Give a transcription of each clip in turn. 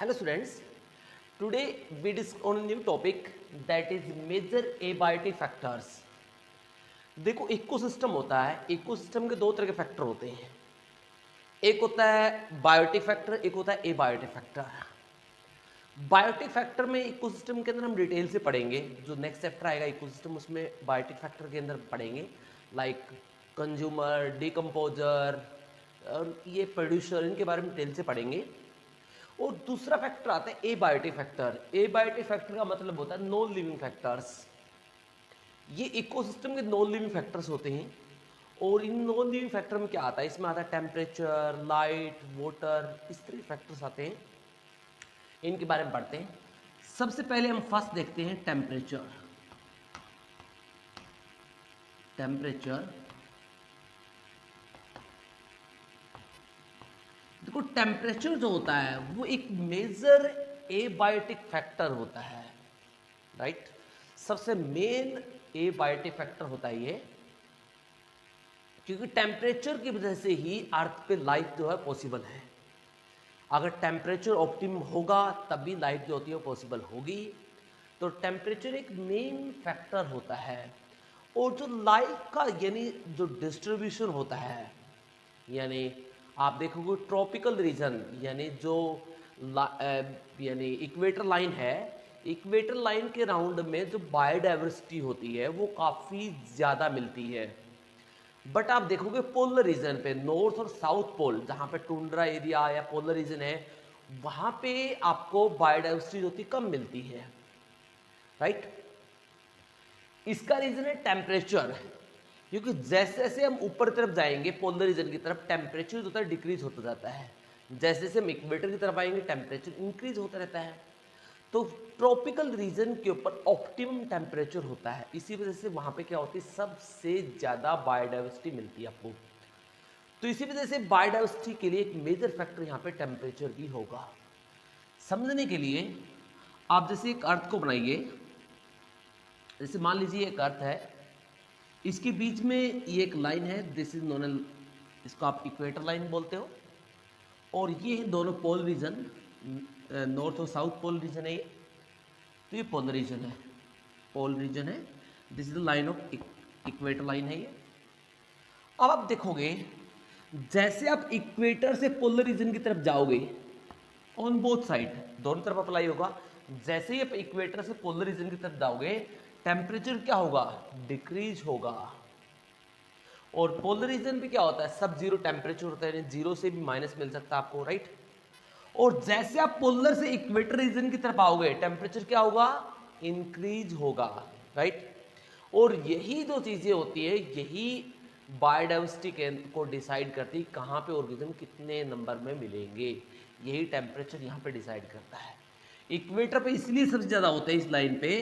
Hello students, today we discuss on a new topic that is major abiotic factors. देखो ecosystem होता है, ecosystem के दो तरह के फैक्टर होते हैं, एक होता है बायोटिक फैक्टर, एक होता है एबायोटिक फैक्टर। बायोटिक फैक्टर में इकोसिस्टम के अंदर हम डिटेल से पढ़ेंगे, जो नेक्स्ट चैप्टर आएगा इकोसिस्टम उसमें बायोटिक फैक्टर के अंदर पढ़ेंगे, लाइक कंज्यूमर, डिकम्पोजर और ये प्रोड्यूसर, इनके बारे में डिटेल से पढ़ेंगे। और दूसरा फैक्टर आता है एबायोटिक फैक्टर। एबायोटिक फैक्टर का मतलब होता है नॉन लिविंग फैक्टर्स। ये इकोसिस्टम के नॉन लिविंग फैक्टर्स होते हैं। और इन नॉन लिविंग फैक्टर में क्या आता है, इसमें आता है टेम्परेचर, लाइट, वाटर, इस तरह के फैक्टर्स आते हैं। इनके बारे में पढ़ते हैं। सबसे पहले हम फर्स्ट देखते हैं टेम्परेचर। टेम्परेचर देखो, टेम्परेचर जो होता है वो एक मेजर एबायोटिक फैक्टर होता है, राइट। सबसे मेन एबायोटिक फैक्टर होता है ये, क्योंकि टेम्परेचर की वजह से ही अर्थ पे लाइफ जो है पॉसिबल है। अगर टेम्परेचर ऑप्टिमम होगा तभी लाइफ जो होती है पॉसिबल होगी। तो टेम्परेचर एक मेन फैक्टर होता है। और जो लाइफ का यानी जो डिस्ट्रीब्यूशन होता है, यानी आप देखोगे ट्रॉपिकल रीजन, यानी जो यानी इक्वेटर लाइन है, इक्वेटर लाइन के राउंड में जो बायोडाइवर्सिटी होती है वो काफ़ी ज़्यादा मिलती है। बट आप देखोगे पोलर रीजन पे, नॉर्थ और साउथ पोल, जहाँ पे टुंड्रा एरिया या पोलर रीजन है, वहाँ पे आपको बायोडाइवर्सिटी होती कम मिलती है, राइट। इसका रीजन है टेम्परेचर, क्योंकि जैसे जैसे हम ऊपर तरफ जाएंगे पोलर रीजन की तरफ, टेम्परेचर जो होता है डिक्रीज होता जाता है। जैसे जैसे हम इक्वेटर की तरफ आएंगे टेम्परेचर इंक्रीज होता रहता है। तो ट्रॉपिकल रीजन के ऊपर ऑप्टिमम टेम्परेचर होता है, इसी वजह से वहां पे क्या होती है, सबसे ज़्यादा बायोडाइवर्सिटी मिलती है आपको। तो इसी वजह से बायोडाइवर्सिटी के लिए एक मेजर फैक्टर यहाँ पे टेम्परेचर भी होगा। समझने के लिए आप जैसे एक अर्थ को बनाइए, जैसे मान लीजिए एक अर्थ है, इसके बीच में ये एक लाइन है, दिस इज नोन, इसको आप इक्वेटर लाइन बोलते हो। और ये है दोनों पोल रीजन, नॉर्थ और साउथ पोल रीजन है ये। तो ये पोलर रीजन है, पोल रीजन है, this is the line of equator line है ये। अब आप देखोगे जैसे आप इक्वेटर से पोलर रीजन की तरफ जाओगे, ऑन बोथ साइड, दोनों तरफ अप्लाई होगा। जैसे ही आप इक्वेटर से पोलर रीजन की तरफ जाओगे, टेम्परेचर क्या होगा, डिक्रीज होगा। और पोलर रीजन पे क्या होता है, सब जीरो टेम्परेचर होता है, जीरो से भी माइनस मिल सकता है आपको, राइट। और जैसे आप पोलर से इक्वेटर रीजन की तरफ आओगे, टेम्परेचर क्या होगा, इंक्रीज होगा, राइट। और यही दो चीजें होती है, यही बायोडाइवर्सिटी को डिसाइड करती है कहाँ पे ऑर्गेनिज्म कितने नंबर में मिलेंगे। यही टेम्परेचर यहाँ पे डिसाइड करता है। इक्वेटर पे इसलिए सबसे ज्यादा होता है इस लाइन पे,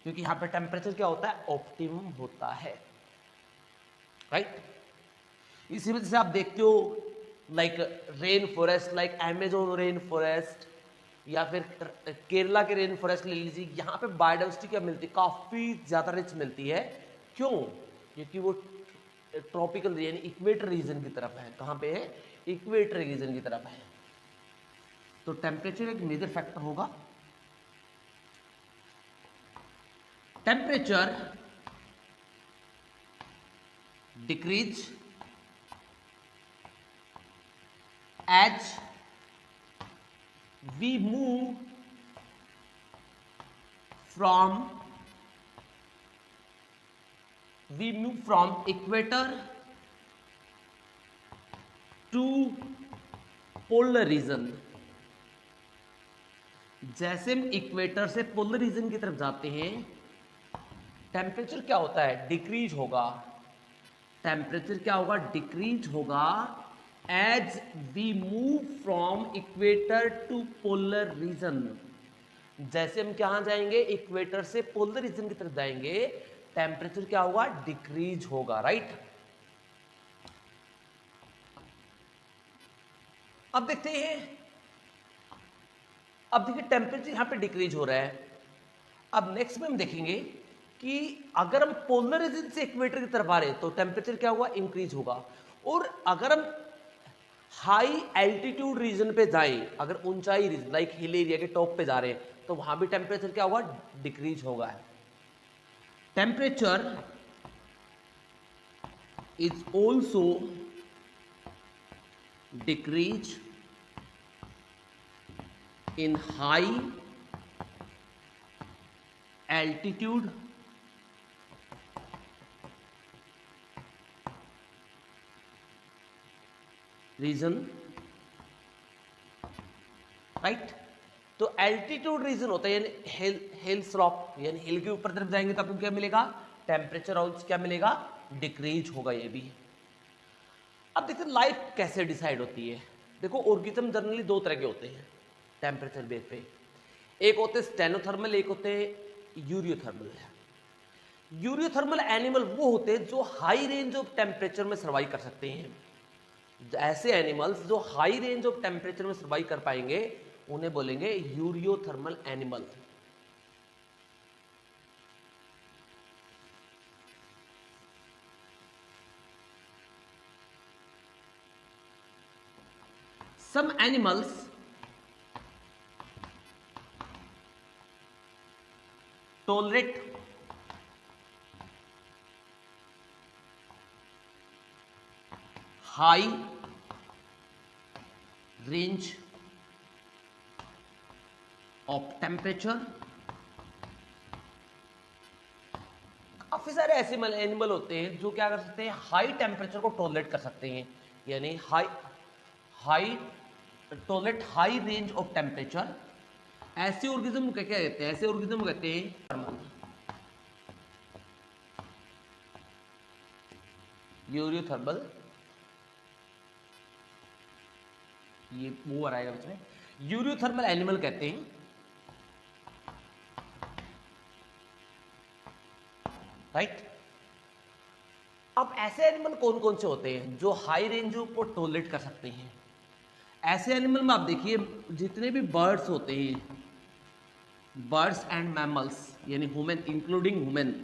क्योंकि यहाँ पे टेम्परेचर क्या होता है, ऑप्टिमम होता है, राइट। इसी वजह से आप देखते हो like rain forest, like Amazon rain forest या फिर केरला के रेन फॉरेस्ट ले लीजिए, यहाँ पे बायोडाइवर्सिटी क्या मिलती है, काफ़ी ज़्यादा रिच मिलती है। क्यों, क्योंकि वो ट्रॉपिकल यानी इक्वेटर रीजन की तरफ है। कहाँ पे है, इक्वेटर रीजन की तरफ है। तो टेम्परेचर एक मेजर फैक्टर होगा। Temperature decrease as we move from equator to polar region। जैसे हम इक्वेटर से पोलर रीजन की तरफ जाते हैं, टेम्परेचर क्या होता है, डिक्रीज होगा। टेम्परेचर क्या होगा, डिक्रीज होगा as we move from equator to polar region. जैसे हम कहां जाएंगे, इक्वेटर से पोलर रीजन की तरफ जाएंगे, टेम्परेचर क्या होगा, डिक्रीज होगा, राइट। अब देखते हैं, अब देखिए टेम्परेचर यहां पे डिक्रीज हो रहा है। अब नेक्स्ट में हम देखेंगे कि अगर हम पोलर रीजन से इक्वेटर की तरफ आ रहे हैं तो टेम्परेचर क्या होगा, इंक्रीज होगा। और अगर हम हाई एल्टीट्यूड रीजन पे जाएं, अगर ऊंचाई रीजन लाइक हिल एरिया के टॉप पे जा रहे हैं तो वहां भी टेम्परेचर क्या होगा, डिक्रीज होगा। Temperature is also decrease in high altitude region, right. तो एल्टीट्यूड रीजन होता है यानी हिल स्लॉप, यानी हिल के ऊपर तरफ जाएंगे तो आपको क्या मिलेगा, टेम्परेचर और क्या मिलेगा, डिक्रीज होगा ये भी। अब देखते हैं लाइफ कैसे डिसाइड होती है। देखो ऑर्गेनिज्म जनरली दो तरह के होते हैं टेम्परेचर बेस पे, एक होते हैं स्टेनोथर्मल, एक होते हैं यूरियोथर्मल। यूरियोथर्मल एनिमल वो होते हैं जो हाई रेंज ऑफ टेम्परेचर में सर्वाइव कर सकते हैं। ऐसे एनिमल्स जो हाई रेंज ऑफ टेम्परेचर में सर्वाइव कर पाएंगे उन्हें बोलेंगे यूरियोथर्मल animal. Some animals tolerate high range of temperature। काफी सारे ऐसे एनिमल होते हैं जो क्या कर सकते हैं, हाई टेम्परेचर को टॉलरेट कर सकते हैं, यानी high tolerate high range of temperature. ऐसे ऑर्गेनिज्म को क्या कहते हैं, ऐसे ऑर्गेनिज्म को कहते हैं थर्मल, यूरियोथर्मल। ये वो आएगा बीच में, यूरियोथर्मल एनिमल कहते हैं, राइट। अब ऐसे एनिमल कौन कौन से होते हैं जो हाई रेंज को टॉलरेट कर सकते हैं। ऐसे एनिमल में आप देखिए जितने भी बर्ड्स होते हैं, बर्ड्स एंड मैमल्स, यानी ह्यूमन इंक्लूडिंग ह्यूमन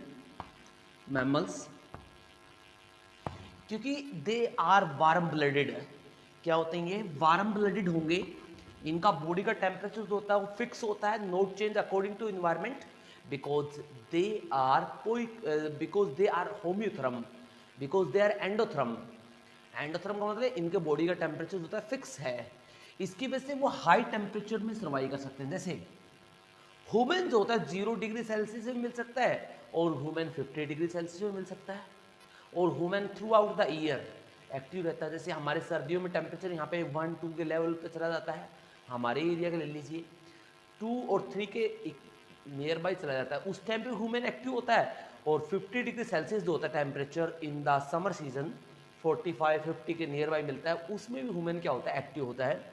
मैमल्स, क्योंकि दे आर वार्म ब्लडेड। क्या होते हैं ये, वार्म ब्लडेड होंगे। इनका बॉडी का टेम्परेचर जो होता है वो फिक्स होता है, not change according to environment, because they are homeotherm, because they are endotherm. Endotherm का मतलब इनके बॉडी का टेम्परेचर जो होता है फिक्स है, इसकी वजह से वो हाई टेम्परेचर में सर्वाइव कर सकते हैं। जैसे ह्यूमन जो होता है 0 डिग्री सेल्सियस में मिल सकता है, और ह्यूमन 50 डिग्री सेल्सियस में मिल सकता है, और human through out the year active रहता है। जैसे हमारे सर्दियों में टेम्परेचर यहाँ पे 1-2 के लेवल पे चला जाता है, हमारे एरिया के ले लीजिए 2 और 3 के नियर बाई चला जाता है, उस टाइम पे ह्यूमन एक्टिव होता है। और 50 डिग्री सेल्सियस जो होता है temperature in the summer season 45-50 के नियर बाई मिलता है, उसमें भी ह्यूमन क्या होता है, एक्टिव होता है।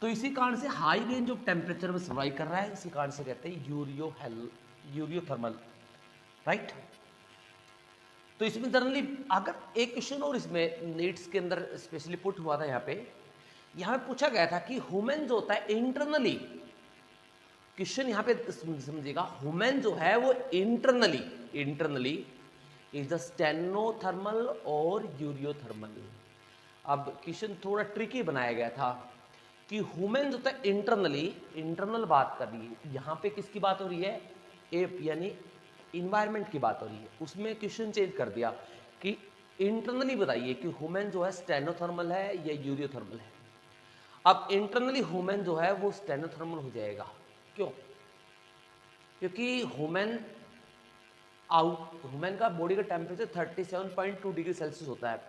तो इसी कारण से हाई रेंज ऑफ टेम्परेचर में सर्वाइव कर रहा है, इसी कारण से कहते हैं यूरियोथर्मल, राइट। तो इसमें जनरली अगर एक क्वेश्चन और इसमें नीट्स के अंदर स्पेशली पुट हुआ था, यहाँ पे पूछा गया था कि ह्यूमन जो होता है इंटरनली, क्वेश्चन यहाँ पे समझिएगा, ह्यूमन जो है वो इंटरनली इज द स्टेनोथर्मल और यूरियोथर्मल। अब क्वेश्चन थोड़ा ट्रिकी बनाया गया था कि ह्यूमन जो होता है इंटरनल बात कर रही है, यहाँ पे किसकी बात हो रही है, यानी इन्वायरमेंट की बात हो रही है। उसमें क्वेश्चन चेंज कर दिया कि इंटरनली बताइए कि ह्यूमन जो है स्टेनोथर्मल है या यूरियोथर्मल है। अब इंटरनली ह्यूमन जो है वो स्टेनोथर्मल हो जाएगा। क्यों? क्योंकि ह्यूमन का बॉडी का टेम्परेचर 37.2 डिग्री सेल्सियस होता है।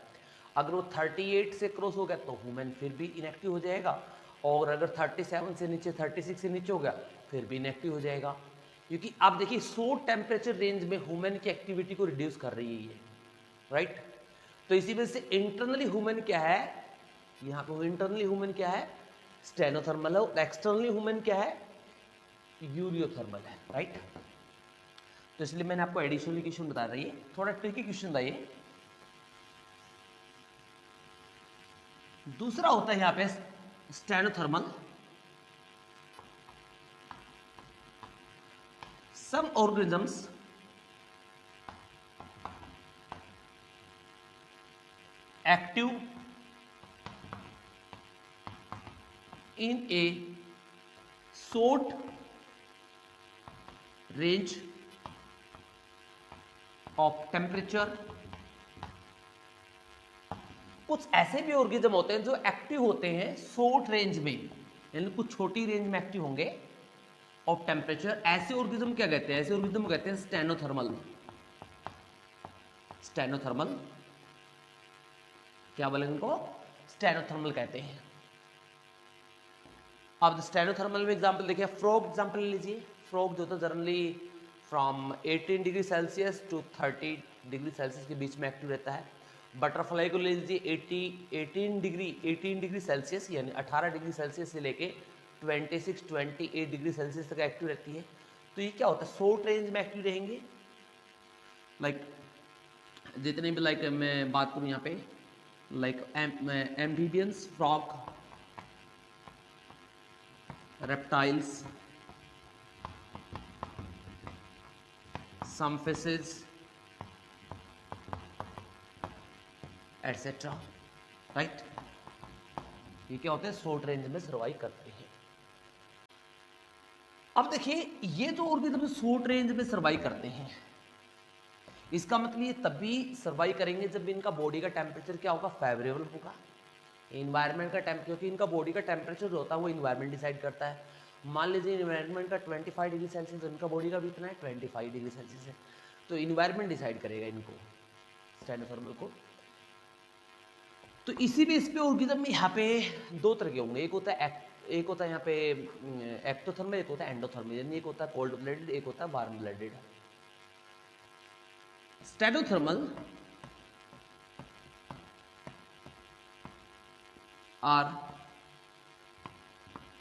अगर वो 38 से क्रॉस हो गया तो ह्यूमन फिर भी इनएक्टिव हो जाएगा, और अगर 37 से नीचे 36 से नीचे हो गया फिर भी इनएक्टिव हो जाएगा। क्योंकि आप देखिए 100 टेम्परेचर रेंज में ह्यूमन की एक्टिविटी को रिड्यूस कर रही है ये, राइट। तो इसी वजह से इंटरनली ह्यूमन क्या है, यहाँ पे इंटरनली ह्यूमन क्या है, स्टेनोथर्मल है, और एक्सटर्नली ह्यूमन क्या है, यूरियोथर्मल है, राइट। तो इसलिए मैंने आपको एडिशनल क्वेश्चन बता रही है, थोड़ा ट्रिकी क्वेश्चन था ये। दूसरा होता है यहाँ पे stenothermal. Some organisms active in a short range of temperature। कुछ ऐसे भी ऑर्गेनिज्म होते हैं जो एक्टिव होते हैं शॉर्ट रेंज में, यानी कुछ छोटी रेंज में एक्टिव होंगे ऑफ टेम्परेचर। ऐसे ऑर्गेनिज्म क्या कहते हैं? ऐसे ऑर्गेनिज्म कहते हैं स्टेनोथर्मल। स्टेनोथर्मल क्या बोलेंगे उनको? स्टेनोथर्मल कहते हैं। अब स्टेनोथर्मल में एग्जांपल देखिए, फ्रॉग एग्जांपल ले लीजिए। फ्रॉग जो तो generally from 18 degree Celsius to 30 degree Celsius के बीच में एक्टिव रहता है। बटरफ्लाई को ले लीजिए 18 डिग्री सेल्सियस यानी 18 डिग्री सेल्सियस से लेके 28 डिग्री सेल्सियस तक एक्टिव रहती है। तो ये क्या होता है? शॉर्ट रेंज में एक्टिव रहेंगे। लाइक जितने भी, लाइक मैं बात करूँ यहाँ पे, like amphibians, frog, reptiles, some fishes, etc. Right? ये क्या होते हैं? शॉर्ट रेंज में सर्वाइव करते हैं। अब देखिए, ये जो ऑर्गेनिज्म शॉर्ट रेंज में सर्वाइव करते हैं, इसका मतलब ये तभी सर्वाइव करेंगे जब इनका बॉडी का टेम्परेचर क्या होगा? फेवरेबल होगा। इन्वायरमेंट का टेम्परेचर, क्योंकि इनका बॉडी का टेम्परेचर जो होता है वो इन्वायरमेंट डिसाइड करता है। मान लीजिए इन्वायरमेंट का 25 डिग्री सेल्सियस, इनका बॉडी का भी इतना है 25 डिग्री सेल्सियस है, तो इन्वायरमेंट डिसाइड करेगा इनको, स्टेनोथर्मल को। तो इसी बेस पे ऑर्गेनिज्म में यहाँ पे दो तरह के होंगे। एक होता है यहाँ पे एक्टोथर्मल, एक होता है एंडोथर्मल, यानी एक होता है कोल्ड ब्लडेड, एक होता है warm blooded. Stenothermal are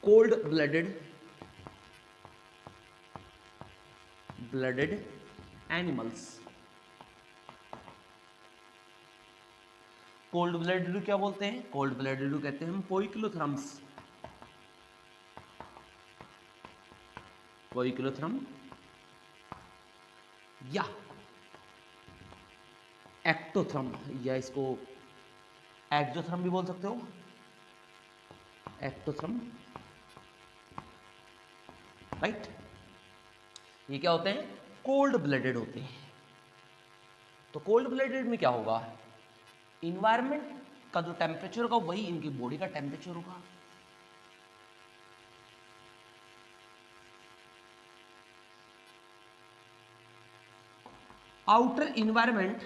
cold blooded animals। Cold blooded क्या बोलते हैं? कोल्ड ब्लडेड कहते हैं हम पोइकिलोथर्म्स। पोइकिलोथर्म या एक्टोथर्म, या इसको एक्सोथर्म भी बोल सकते हो। Ectotherm, right? ये क्या होते हैं? कोल्ड ब्लडेड होते हैं। तो कोल्ड ब्लडेड में क्या होगा? इन्वायरमेंट का जो टेम्परेचर होगा वही इनकी बॉडी का टेम्परेचर होगा। Outer environment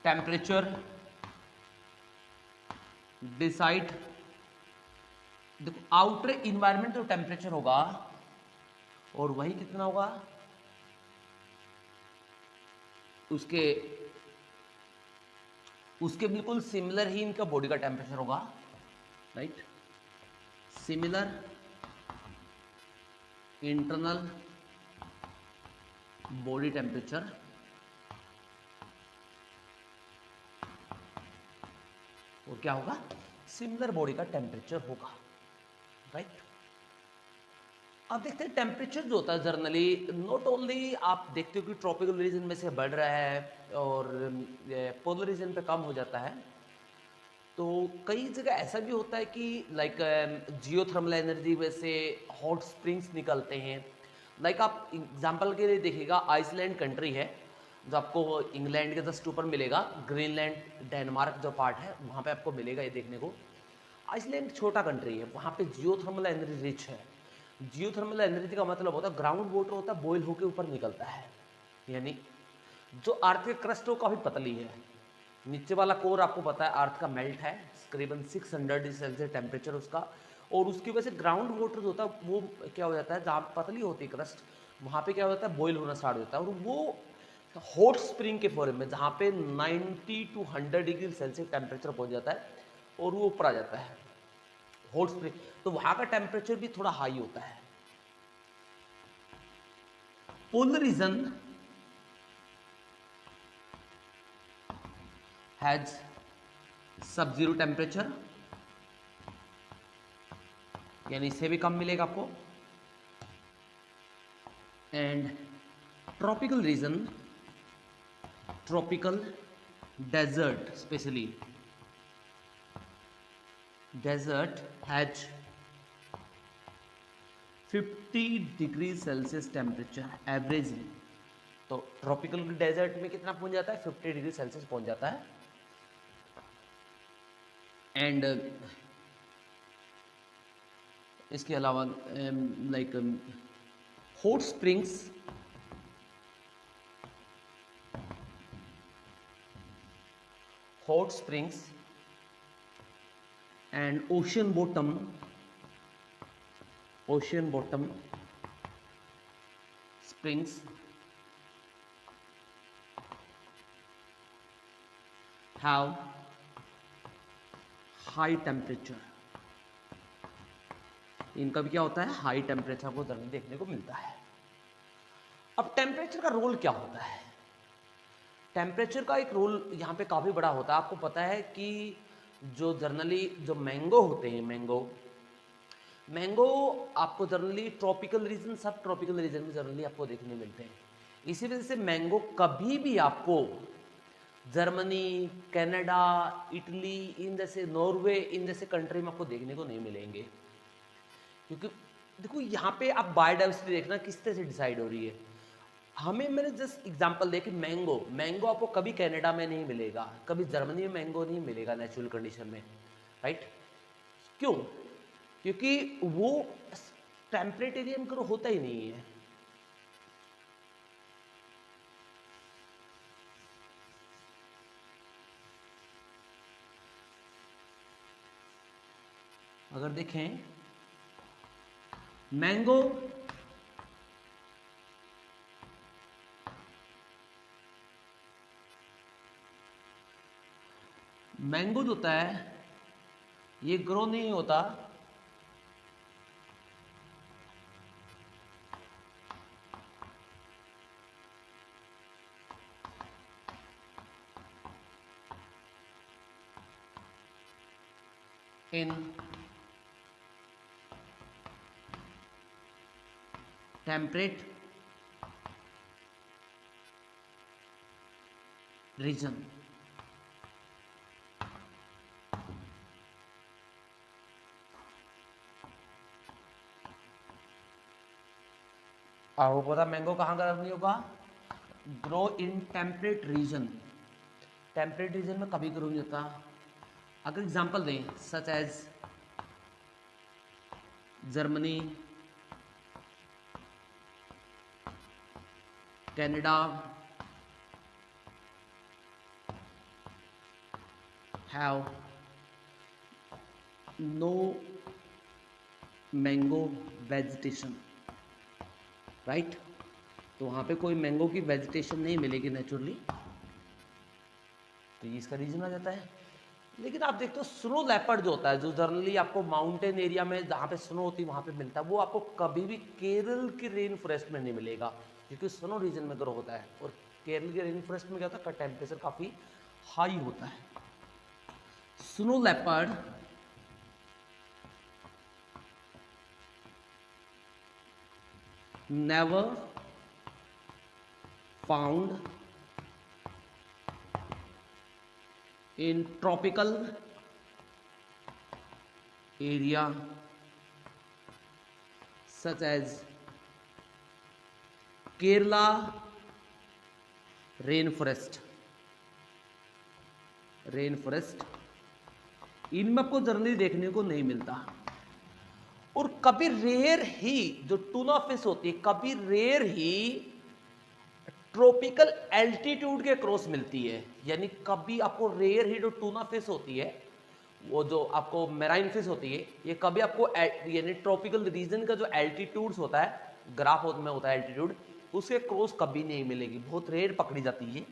temperature decide. देखो, आउटर इन्वायरमेंट जो टेम्परेचर होगा और वही कितना होगा उसके बिल्कुल सिमिलर ही इनका बॉडी का टेम्परेचर होगा, right? Similar internal body temperature और क्या होगा? सिमिलर बॉडी का टेम्परेचर होगा, राइट? अब देखते हैं टेम्परेचर जो होता है जनरली, नॉट ओनली आप देखते हो कि ट्रॉपिकल रीजन में से बढ़ रहा है और पोलर रीजन पे कम हो जाता है, तो कई जगह ऐसा भी होता है कि लाइक जियोथर्मल एनर्जी में से हॉट स्प्रिंग्स निकलते हैं। लाइक आप एग्जांपल के लिए देखिएगा, आइसलैंड कंट्री है जो आपको इंग्लैंड के जस्ट ऊपर मिलेगा, ग्रीनलैंड डेनमार्क जो पार्ट है वहाँ पे आपको मिलेगा ये देखने को। आइसलैंड छोटा कंट्री है, वहाँ पे जियोथर्मल एनर्जी रिच है। जियोथर्मल एनर्जी का मतलब होता है ग्राउंड वाटर होता है बॉयल होकर ऊपर निकलता है, यानी जो अर्थ के क्रस्ट हो काफ़ी पतली है, नीचे वाला कोर आपको पता है अर्थ का मेल्ट है, तकरीबन 600 डिग्री सेल्सियस टेम्परेचर उसका, और उसकी वजह से ग्राउंड वाटर जो होता है वो क्या हो जाता है, जहाँ पतली होती है क्रस्ट वहाँ पे क्या होता है बॉयल होना स्टार्ट होता है, और वो हॉट स्प्रिंग के फॉर्म में जहाँ पे 90 to 100 डिग्री सेल्सियस टेम्परेचर पहुँच जाता है और वो ऊपर आ जाता है हॉट स्प्रिंग, तो वहाँ का टेम्परेचर भी थोड़ा हाई होता है। पोलर रीजन हैज सब जीरो टेम्परेचर, यानी इससे भी कम मिलेगा आपको, and tropical region, tropical desert, especially desert has 50 degree Celsius temperature average. तो ट्रॉपिकल डेजर्ट में कितना पहुंच जाता है? 50 डिग्री सेल्सियस पहुंच जाता है। एंड इसके अलावा like hot springs, and ocean bottom springs have high temperature। इनका भी क्या होता है? हाई टेम्परेचर को जर्नी देखने को मिलता है। अब टेम्परेचर का रोल क्या होता है? टेम्परेचर का एक रोल यहाँ पे काफी बड़ा होता है। आपको पता है कि जो जर्नली जो मैंगो होते हैं, मैंगो आपको जर्नली ट्रॉपिकल रीजन, सब ट्रॉपिकल रीजन में जर्नली आपको देखने मिलते हैं। इसी वजह से मैंगो कभी भी आपको जर्मनी, कनाडा, इटली, इन जैसे नॉर्वे, इन जैसे कंट्री में आपको देखने को नहीं मिलेंगे। क्योंकि देखो यहाँ पे आप बायोडाइवर्सिटी देखना किस तरह से डिसाइड हो रही है। हमें मैंने जस्ट एग्जांपल दे कि मैंगो आपको कभी कनाडा में नहीं मिलेगा, कभी जर्मनी में मैंगो नहीं मिलेगा नेचुरल कंडीशन में, राइट? क्यों? क्योंकि वो टेम्परेट एरिया में होता ही नहीं है। अगर देखें मैंगो जो होता है ये ग्रो नहीं होता इन टेम्परेट रीजन। आपको पता मैंगो कहाँ का नहीं होगा? Grow in temperate region. Temperate region में कभी ग्रो नहीं होता। अगर एग्जांपल दें such as Germany, Canada have no mango vegetation, right? तो वहां पे कोई मैंगो की वेजिटेशन नहीं मिलेगी नेचुरली, तो ये इसका रीजन आ जाता है। लेकिन आप देखते हो स्नो लेपर्ड जो होता है, जो जनरली आपको माउंटेन एरिया में जहाँ पे स्नो होती है वहाँ पे मिलता है, वो आपको कभी भी केरल की रेन फॉरेस्ट में नहीं मिलेगा, क्योंकि स्नो रीजन में ग्रो होता है। और केरल के रेन फॉरेस्ट में क्या होता है? टेम्परेचर काफ़ी हाई होता है। Snow leopard never found in tropical area such as Kerala rainforest। इनमें आपको जनरली देखने को नहीं मिलता। और कभी रेयर ही जो टूना फिश होती है, कभी रेयर ही ट्रॉपिकल एल्टीट्यूड के क्रॉस मिलती है। यानी कभी आपको रेयर ही जो टूना फिश होती है, वो जो आपको मेराइन फिश होती है, ये कभी आपको यानी ट्रॉपिकल रीजन का जो एल्टीट्यूड्स होता है, ग्राफ में होता है एल्टीट्यूड, उसके क्रॉस कभी नहीं मिलेगी, बहुत रेयर पकड़ी जाती है।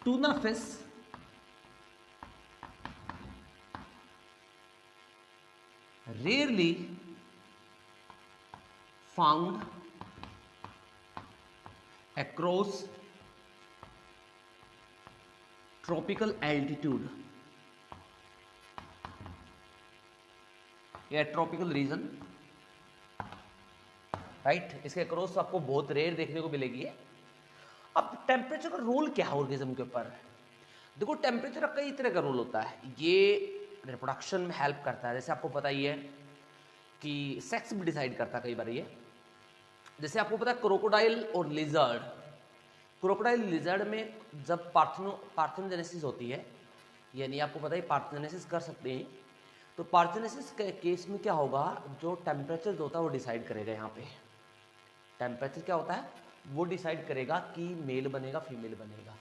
Tuna fish rarely found across tropical altitude। या ट्रॉपिकल रीजन, राइट, इसके अक्रॉस आपको बहुत रेयर देखने को मिलेगी है। अब टेम्परेचर का रोल क्या है ऑर्गेनिज्म के ऊपर? देखो टेम्परेचर का कई तरह का रोल होता है। ये रिप्रोडक्शन में हेल्प करता है, जैसे आपको पता ही है कि सेक्स भी डिसाइड करता है कई बार ये। जैसे आपको पता है क्रोकोडाइल और लिजर्ड, क्रोकोडाइल लिजर्ड में जब पार्थेनोजेनेसिस होती है, यानी आपको पता है पार्थेनोजेनेसिस कर सकते हैं, तो पार्थेनोजेनेसिस के केस में क्या होगा, जो टेम्परेचर होता है वो डिसाइड करेगा। यहाँ पे टेम्परेचर क्या होता है, वो डिसाइड करेगा कि मेल बनेगा फीमेल बनेगा।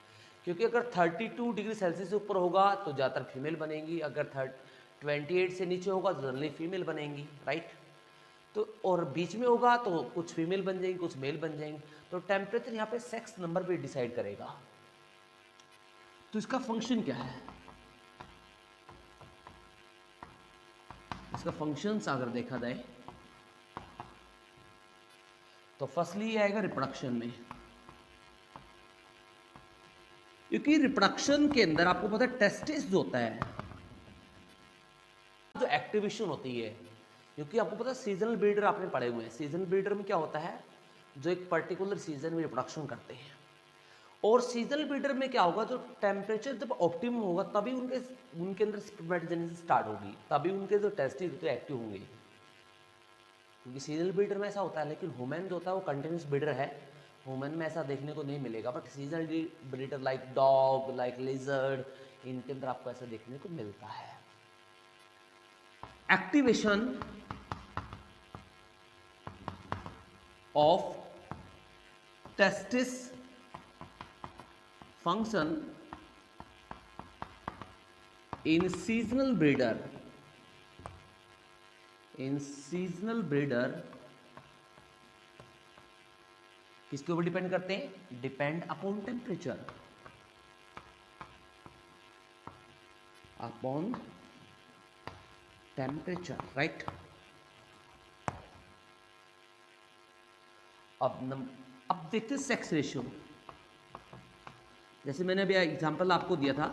क्योंकि अगर 32 डिग्री सेल्सियस से ऊपर होगा तो ज़्यादातर फीमेल बनेगी, अगर 28 से नीचे होगा तो जनरली फीमेल बनेंगी, राइट। तो और बीच में होगा तो कुछ फीमेल बन जाएंगी कुछ मेल बन जाएंगी। तो टेम्परेचर यहाँ पे सेक्स नंबर पे डिसाइड करेगा। तो इसका फंक्शन क्या है, इसका फंक्शंस अगर देखा जाए तो फर्स्टली ये आएगा रिप्रोडक्शन में, क्योंकि रिप्रोडक्शन के अंदर आपको पता है टेस्टिस जो होता है, जो एक्टिवेशन होती है, क्योंकि आपको पता है सीजनल ब्रीडर आपने पढ़े हुए हैं। सीजनल ब्रीडर में क्या होता है, जो एक पर्टिकुलर सीजन में रिप्रोडक्शन करते हैं। और सीजनल ब्रीडर में क्या होगा, जो टेम्परेचर जब ऑप्टिमम होगा तभी उनके अंदर स्पर्मेटोजेनेसिस स्टार्ट होगी, तभी उनके जो टेस्टिस होते हैं एक्टिव होंगे। क्योंकि सीजनल ब्रीडर में ऐसा होता है, लेकिन ह्यूमन जो होता है वो कंटिन्यूस ब्रीडर है, ह्यूमन में ऐसा देखने को नहीं मिलेगा। But seasonal breeder like dog, like lizard, इनके अंदर आपको ऐसा देखने को मिलता है। Activation of testis function in seasonal breeder, in seasonal breeder किसके ऊपर डिपेंड करते हैं, depend upon temperature, upon temperature, right. अब देखते हैं सेक्स रेशियो। जैसे मैंने अभी एग्जांपल आपको दिया था,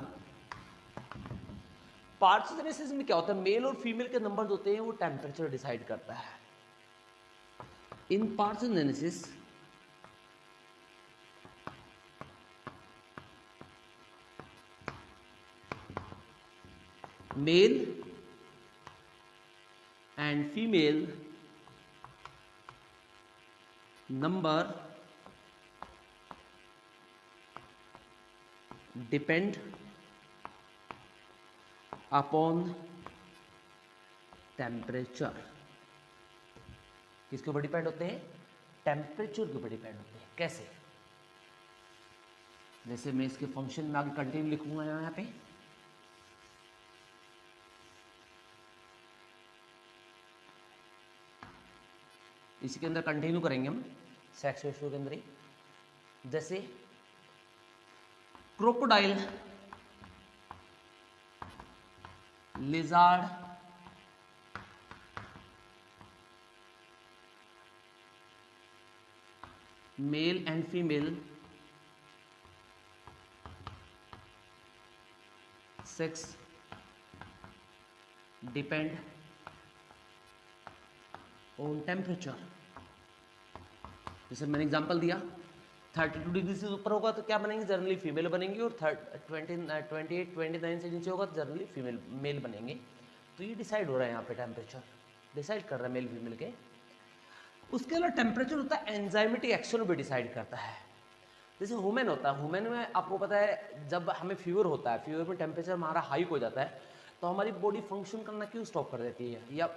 पार्थेनोजेनेसिस में क्या होता है, मेल और फीमेल के नंबर होते हैं वो टेम्परेचर डिसाइड करता है। In parthenogenesis male and female number depend upon temperature. किसके ऊपर डिपेंड होते हैं, टेम्परेचर के ऊपर डिपेंड होते हैं। कैसे, जैसे मैं इसके फंक्शन में आगे कंटिन्यू लिखूंगा यहाँ पे, इसी के अंदर कंटिन्यू करेंगे हम सेक्स रेशियो के अंदर ही। जैसे crocodile, lizard, mail and female sex depend on temperature. जैसे मैंने एग्जांपल दिया, 32 डिग्री से ऊपर होगा तो क्या बनेंगे, जनरली फीमेल बनेंगी, और 28-29 से नीचे होगा तो जनरली फीमेल मेल बनेंगे। तो ये डिसाइड हो रहा है यहाँ पे, टेम्परेचर डिसाइड कर रहा है मेल फीमेल के। उसके अलावा टेम्परेचर होता है एंजाइमेटिक एक्शन भी डिसाइड करता है। जैसे ह्यूमन होता है, ह्यूमन में आपको पता है जब हमें फीवर होता है, फीवर में टेम्परेचर हमारा हाई हो जाता है तो हमारी बॉडी फंक्शन करना क्यों स्टॉप कर देती है, या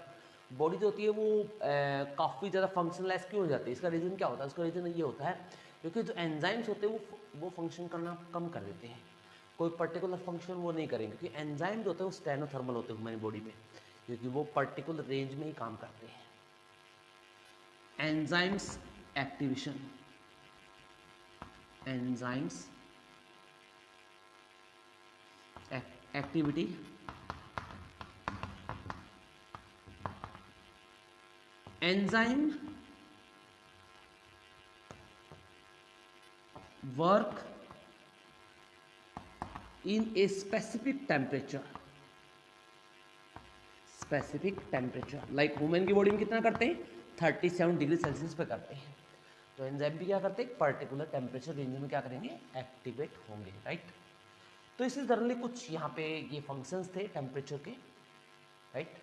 बॉडी जो होती है वो काफ़ी ज़्यादा फंक्शनलेस क्यों हो जाती है। इसका रीज़न क्या होता है, उसका रीज़न ये होता है क्योंकि जो एंजाइम्स होते हैं वो फंक्शन करना कम कर देते हैं, कोई पर्टिकुलर फंक्शन वो नहीं करेंगे, क्योंकि एंजाइम जो होते हैं वो स्टेनोथर्मल होते हैं हमारी बॉडी में, क्योंकि वो पर्टिकुलर रेंज में ही काम करते हैं। Enzymes activation, enzymes activity, enzyme work in a specific temperature, specific temperature, like women की बॉडी में कितना करते हैं 37 डिग्री सेल्सियस पे करते हैं, तो एंजाइम भी क्या करते हैं पर्टिकुलर टेम्परेचर रेंज में क्या करेंगे एक्टिवेट होंगे, राइट। तो इसी तरह कुछ यहाँ पे ये फंक्शंस थे टेम्परेचर के, राइट।